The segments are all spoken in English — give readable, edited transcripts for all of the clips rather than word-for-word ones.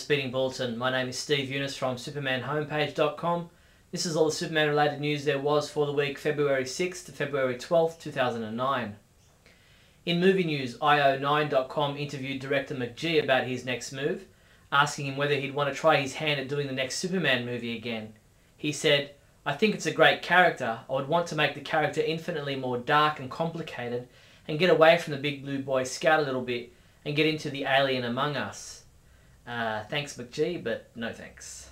Speeding Bulletin. My name is Steve Younis from supermanhomepage.com. This is all the Superman related news there was for the week February 6th to February 12th, 2009. In movie news, io9.com interviewed director McG about his next move, asking him whether he'd want to try his hand at doing the next Superman movie again. He said, "I think it's a great character. I would want to make the character infinitely more dark and complicated and get away from the big blue boy scout a little bit and get into the alien among us. Thanks McG, but no thanks."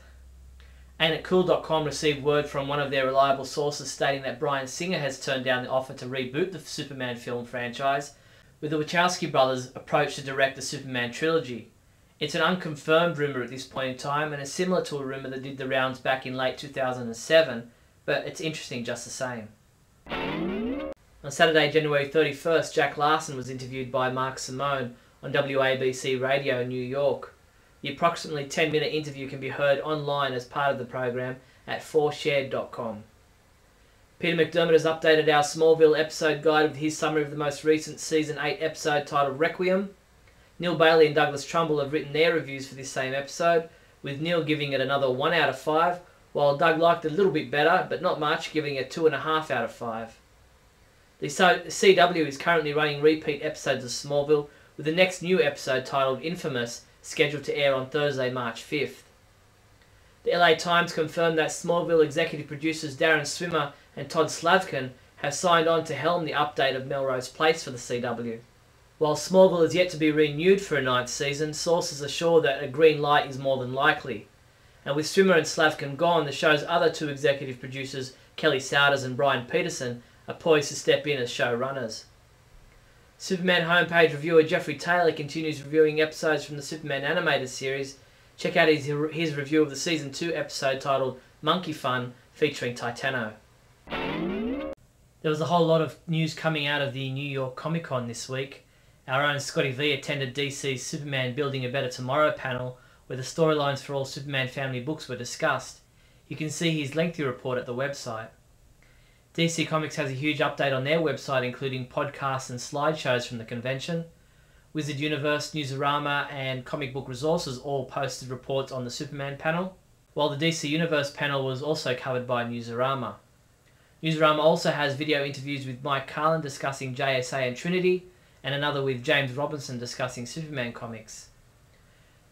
AintItCool.com received word from one of their reliable sources stating that Bryan Singer has turned down the offer to reboot the Superman film franchise, with the Wachowski brothers approached to direct the Superman trilogy. It's an unconfirmed rumour at this point in time and is similar to a rumour that did the rounds back in late 2007, but it's interesting just the same. On Saturday, January 31st, Jack Larson was interviewed by Mark Simone on WABC Radio in New York. The approximately 10-minute interview can be heard online as part of the program at 4shared.com. Peter McDermott has updated our Smallville episode guide with his summary of the most recent Season 8 episode titled Requiem. Neal Bailey and Douglas Trumbull have written their reviews for this same episode, with Neal giving it another 1 out of 5, while Doug liked it a little bit better, but not much, giving it 2.5 out of 5. The CW is currently running repeat episodes of Smallville, with the next new episode titled Infamous scheduled to air on Thursday, March 5th. The LA Times confirmed that Smallville executive producers Darren Swimmer and Todd Slavkin have signed on to helm the update of Melrose Place for the CW. While Smallville is yet to be renewed for a 9th season, sources are sure that a green light is more than likely. And with Swimmer and Slavkin gone, the show's other two executive producers, Kelly Souders and Brian Peterson, are poised to step in as showrunners. Superman homepage reviewer Jeffrey Taylor continues reviewing episodes from the Superman animated series. Check out his review of the Season 2 episode titled Monkey Fun, featuring Titano. There was a whole lot of news coming out of the New York Comic Con this week. Our own Scotty V attended DC's Superman Building a Better Tomorrow panel, where the storylines for all Superman family books were discussed. You can see his lengthy report at the website. DC Comics has a huge update on their website, including podcasts and slideshows from the convention. Wizard Universe, Newsarama and Comic Book Resources all posted reports on the Superman panel, while the DC Universe panel was also covered by Newsarama. Newsarama also has video interviews with Mike Carlin discussing JSA and Trinity, and another with James Robinson discussing Superman comics.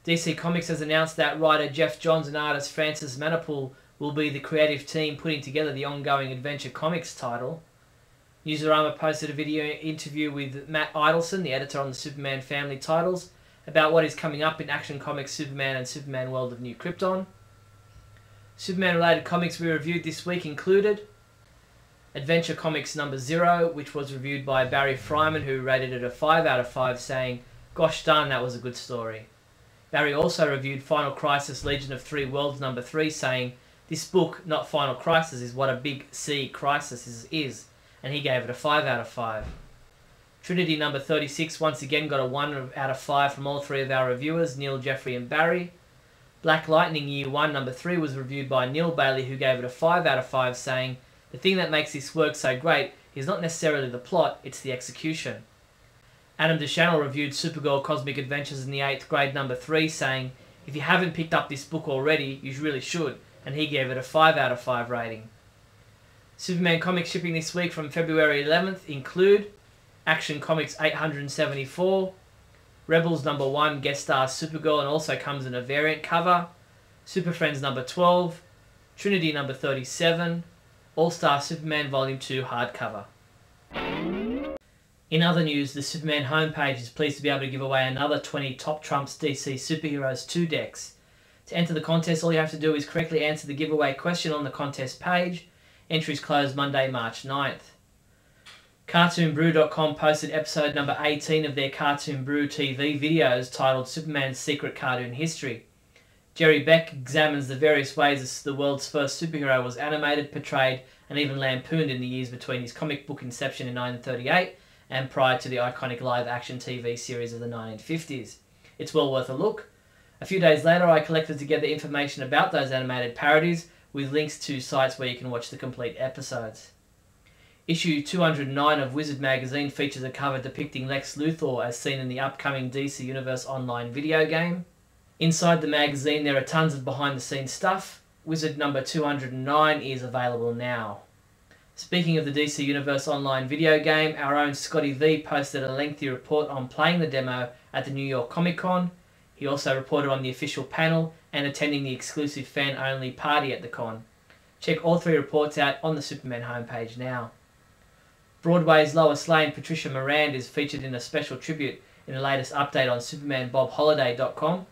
DC Comics has announced that writer Jeff Johns and artist Francis Manapul will be the creative team putting together the ongoing Adventure Comics title. Newsarama posted a video interview with Matt Idelson, the editor on the Superman family titles, about what is coming up in Action Comics Superman and Superman World of New Krypton. Superman-related comics we reviewed this week included Adventure Comics number 0, which was reviewed by Barry Fryman, who rated it a 5 out of 5, saying, "Gosh darn, that was a good story." Barry also reviewed Final Crisis Legion of Three Worlds number 3, saying, "This book, not Final Crisis, is what a big C crisis is," and he gave it a 5 out of 5. Trinity number 36 once again got a 1 out of 5 from all three of our reviewers, Neil, Jeffrey and Barry. Black Lightning Year 1 number 3 was reviewed by Neal Bailey, who gave it a 5 out of 5, saying, "The thing that makes this work so great is not necessarily the plot, it's the execution." Adam DeChannel reviewed Supergirl Cosmic Adventures in the 8th grade number 3, saying, "If you haven't picked up this book already, you really should," and he gave it a 5 out of 5 rating. Superman comic shipping this week from February 11th include Action Comics 874, Rebels number 1 guest stars Supergirl and also comes in a variant cover, Super Friends number 12, Trinity number 37, All-Star Superman Volume 2 hardcover. In other news, the Superman homepage is pleased to be able to give away another 20 Top Trumps DC Superheroes 2 decks. To enter the contest, all you have to do is correctly answer the giveaway question on the contest page. Entries close Monday, March 9th. CartoonBrew.com posted episode number 18 of their Cartoon Brew TV videos titled Superman's Secret Cartoon History. Jerry Beck examines the various ways the world's first superhero was animated, portrayed, and even lampooned in the years between his comic book inception in 1938 and prior to the iconic live-action TV series of the 1950s. It's well worth a look. A few days later, I collected together information about those animated parodies with links to sites where you can watch the complete episodes. Issue 209 of Wizard magazine features a cover depicting Lex Luthor as seen in the upcoming DC Universe Online video game. Inside the magazine there are tons of behind the scenes stuff. Wizard number 209 is available now. Speaking of the DC Universe Online video game, our own Scotty V posted a lengthy report on playing the demo at the New York Comic Con. He also reported on the official panel and attending the exclusive fan-only party at the con. Check all 3 reports out on the Superman homepage now. Broadway's Lois Lane, Patricia Morand, is featured in a special tribute in the latest update on SupermanBobHoliday.com.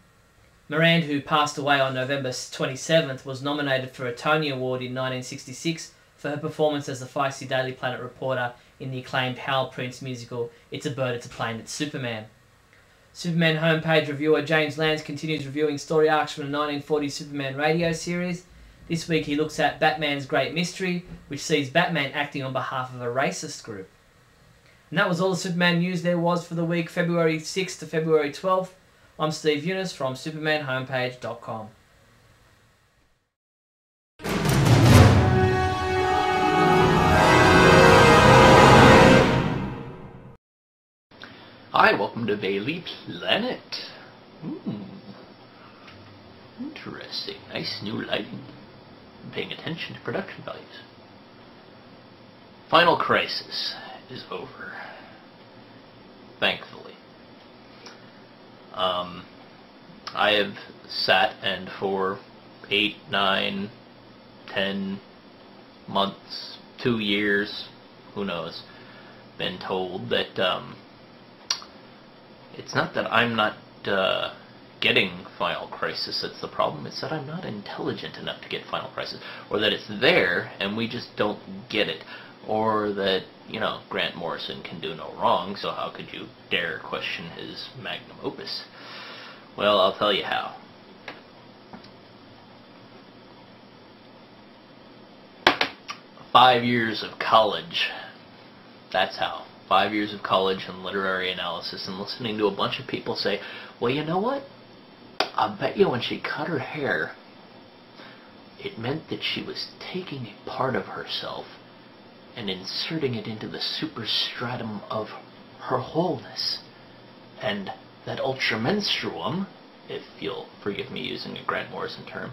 Morand, who passed away on November 27th, was nominated for a Tony Award in 1966 for her performance as the feisty Daily Planet reporter in the acclaimed Hal Prince musical It's a Bird, It's a Plane, It's Superman. Superman homepage reviewer James Lance continues reviewing story arcs from the 1940 Superman radio series. This week he looks at Batman's Great Mystery, which sees Batman acting on behalf of a racist group. And that was all the Superman news there was for the week February 6th to February 12th. I'm Steve Younis from SupermanHomepage.com. Hi, welcome to Bailey Planet. Interesting. Nice new lighting. I'm paying attention to production values. Final Crisis is over. Thankfully. I have sat and for 8, 9, 10 months, 2 years, who knows, been told that it's not that I'm not getting Final Crisis that's the problem, it's that I'm not intelligent enough to get Final Crisis, or that it's there and we just don't get it, or that, you know, Grant Morrison can do no wrong, so how could you dare question his magnum opus? Well, I'll tell you how. Five years of college. That's how. 5 years of college and literary analysis, and listening to a bunch of people say, well, you know what? I bet you when she cut her hair, it meant that she was taking a part of herself and inserting it into the superstratum of her wholeness. And that ultramenstruum, if you'll forgive me using a Grant Morrison term,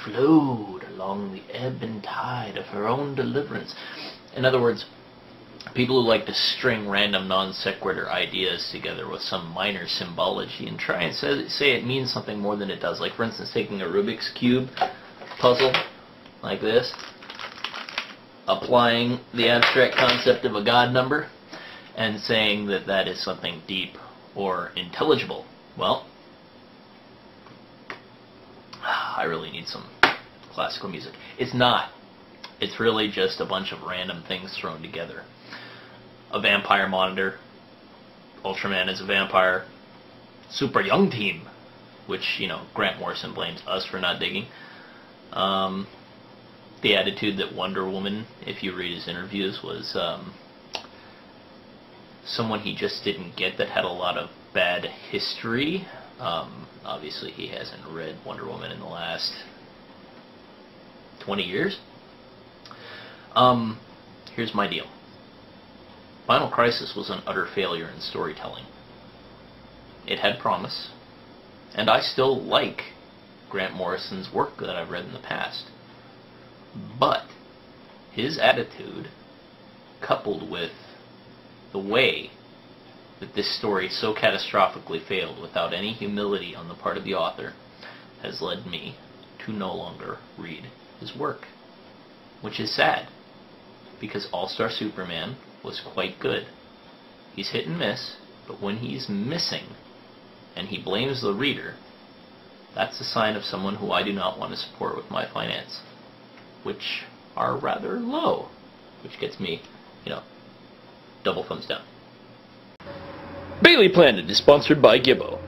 flowed along the ebb and tide of her own deliverance. In other words, people who like to string random non sequitur ideas together with some minor symbology and try and say it means something more than it does. Like, for instance, taking a Rubik's Cube puzzle like this, applying the abstract concept of a God number, and saying that that is something deep or intelligible. Well, I really need some classical music. It's not. It's really just a bunch of random things thrown together. A vampire monitor, Ultraman is a vampire, Super Young Team, which, you know, Grant Morrison blames us for not digging. The attitude that Wonder Woman, if you read his interviews, was someone he just didn't get, that had a lot of bad history. Obviously he hasn't read Wonder Woman in the last 20 years. Here's my deal. Final Crisis was an utter failure in storytelling. It had promise, and I still like Grant Morrison's work that I've read in the past. But his attitude, coupled with the way that this story so catastrophically failed without any humility on the part of the author, has led me to no longer read his work. Which is sad, because All-Star Superman was quite good. He's hit and miss, but when he's missing and he blames the reader, that's a sign of someone who I do not want to support with my finance, which are rather low, which gets me, you know, double thumbs down. Bailey Planet is sponsored by Gibbo.